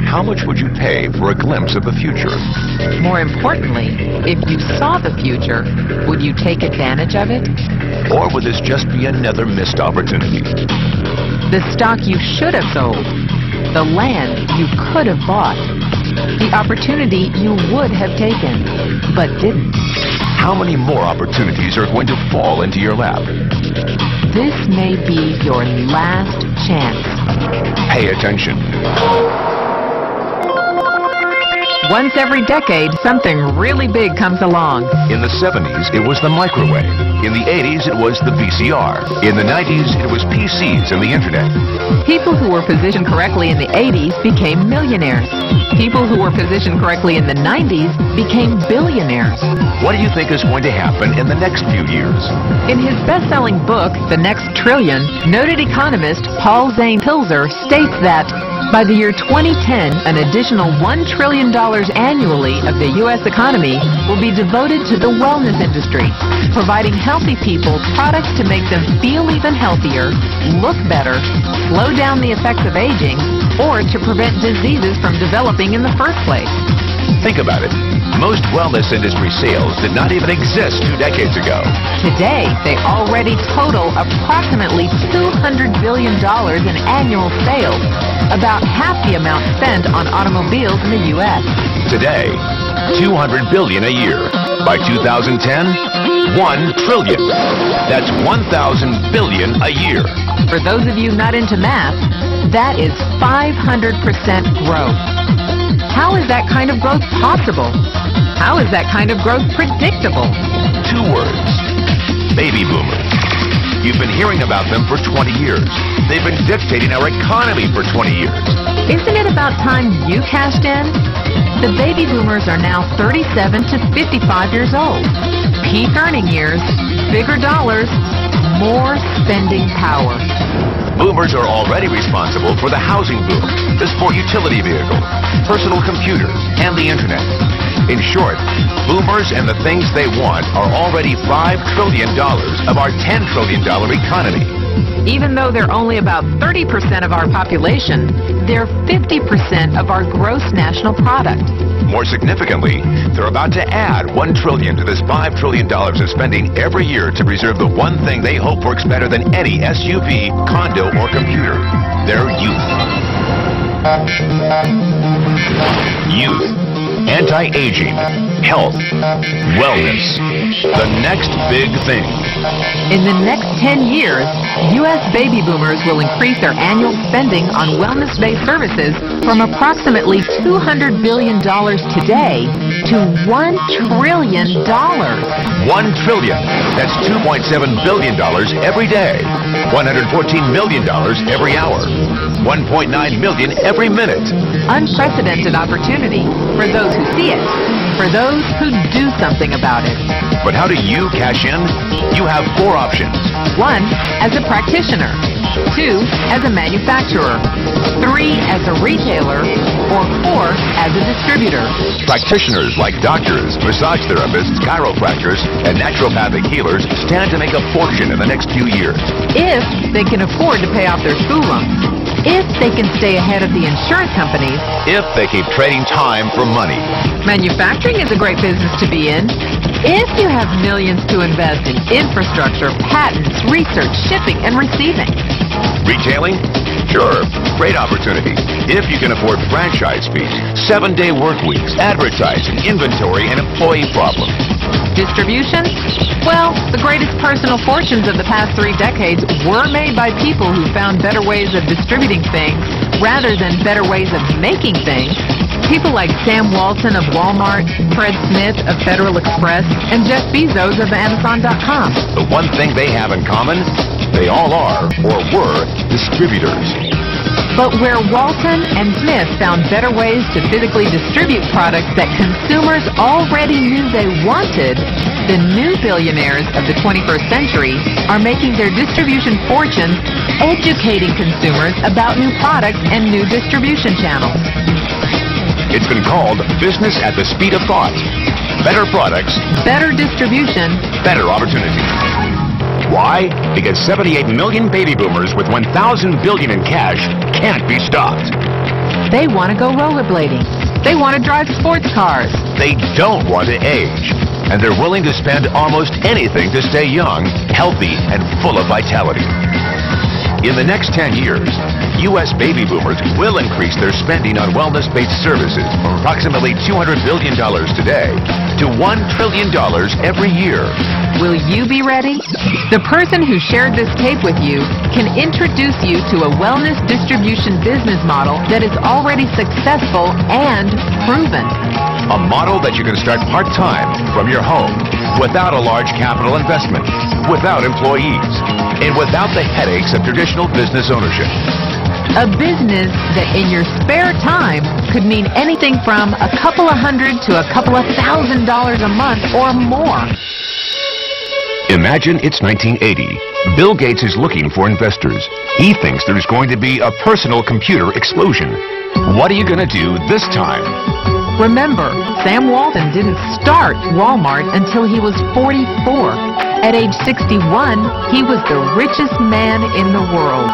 How much would you pay for a glimpse of the future? More importantly, if you saw the future, would you take advantage of it? Or would this just be another missed opportunity? The stock you should have sold, the land you could have bought, the opportunity you would have taken, but didn't. How many more opportunities are going to fall into your lap? This may be your last chance. Pay attention. Once every decade, something really big comes along. In the 70s, it was the microwave. In the 80s, it was the VCR. In the 90s, it was PCs and the internet. People who were positioned correctly in the 80s became millionaires. People who were positioned correctly in the 90s became billionaires. What do you think is going to happen in the next few years? In his best-selling book, The Next Trillion, noted economist Paul Zane Pilzer states that by the year 2010, an additional $1 trillion annually of the U.S. economy will be devoted to the wellness industry, providing healthy people products to make them feel even healthier, look better, slow down the effects of aging, or to prevent diseases from developing in the first place. Think about it. Most wellness industry sales did not even exist 2 decades ago. Today, they already total approximately $200 billion in annual sales, about half the amount spent on automobiles in the U.S. Today, $200 billion a year. By 2010, $1 trillion. That's 1,000 billion a year. For those of you not into math, that is 500% growth. How is that kind of growth possible? How is that kind of growth predictable? 2 words. Baby boomers. You've been hearing about them for 20 years. They've been dictating our economy for 20 years. Isn't it about time you cashed in? The baby boomers are now 37 to 55 years old. Peak earning years, bigger dollars, more spending power. Boomers are already responsible for the housing boom, the sport utility vehicle, personal computers, and the internet. In short, boomers and the things they want are already $5 trillion of our $10 trillion economy. Even though they're only about 30% of our population, they're 50% of our gross national product. More significantly, they're about to add $1 trillion to this $5 trillion of spending every year to preserve the one thing they hope works better than any SUV, condo, or computer: their youth. Youth, anti-aging, health, wellness. The next big thing. In the next 10 years, U.S. baby boomers will increase their annual spending on wellness-based services from approximately $200 billion today to $1 trillion. $1 trillion. That's $2.7 billion every day. $114 million every hour. 1.9 million every minute. Unprecedented opportunity for those who see it, for those who do something about it. But how do you cash in? You have 4 options. 1, as a practitioner. 2, as a manufacturer. 3, as a retailer. Or 4, as a distributor. Practitioners like doctors, massage therapists, chiropractors, and naturopathic healers stand to make a fortune in the next few years. If they can afford to pay off their school loans. If they can stay ahead of the insurance companies. If they keep trading time for money. Manufacturing is a great business to be in. If you have millions to invest in infrastructure, patents, research, shipping, and receiving. Retailing? Sure, great opportunity. If you can afford franchise fees, 7-day work weeks, advertising, inventory, and employee problems. Distribution? Well, the greatest personal fortunes of the past 3 decades were made by people who found better ways of distributing things rather than better ways of making things. People like Sam Walton of Walmart, Fred Smith of Federal Express, and Jeff Bezos of Amazon.com. The one thing they have in common, they all are, or were, distributors. But where Walton and Smith found better ways to physically distribute products that consumers already knew they wanted, the new billionaires of the 21st century are making their distribution fortunes educating consumers about new products and new distribution channels. It's been called business at the speed of thought. Better products, better distribution, better opportunity. Why? Because 78 million baby boomers with 1,000 billion in cash can't be stopped. They want to go rollerblading. They want to drive sports cars. They don't want to age. And they're willing to spend almost anything to stay young, healthy, and full of vitality. In the next 10 years, U.S. baby boomers will increase their spending on wellness-based services from approximately $200 billion today to $1 trillion every year. Will you be ready? The person who shared this tape with you can introduce you to a wellness distribution business model that is already successful and proven. A model that you can start part-time from your home without a large capital investment, without employees, and without the headaches of traditional business ownership. A business that in your spare time could mean anything from a couple of hundred to a couple of $1,000 a month or more. Imagine it's 1980. Bill Gates is looking for investors. He thinks there's going to be a personal computer explosion. What are you going to do this time? Remember, Sam Walton didn't start Walmart until he was 44. At age 61, he was the richest man in the world.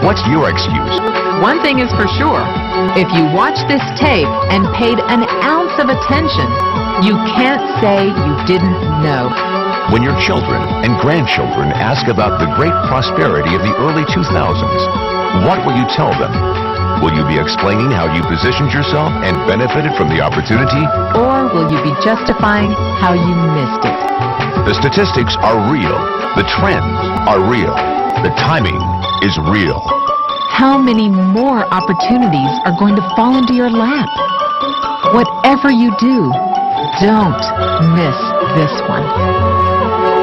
What's your excuse? One thing is for sure. If you watched this tape and paid an ounce of attention, you can't say you didn't know. When your children and grandchildren ask about the great prosperity of the early 2000s, what will you tell them? Will you be explaining how you positioned yourself and benefited from the opportunity? Or will you be justifying how you missed it? The statistics are real. The trends are real. The timing is real. How many more opportunities are going to fall into your lap? Whatever you do, don't miss this one.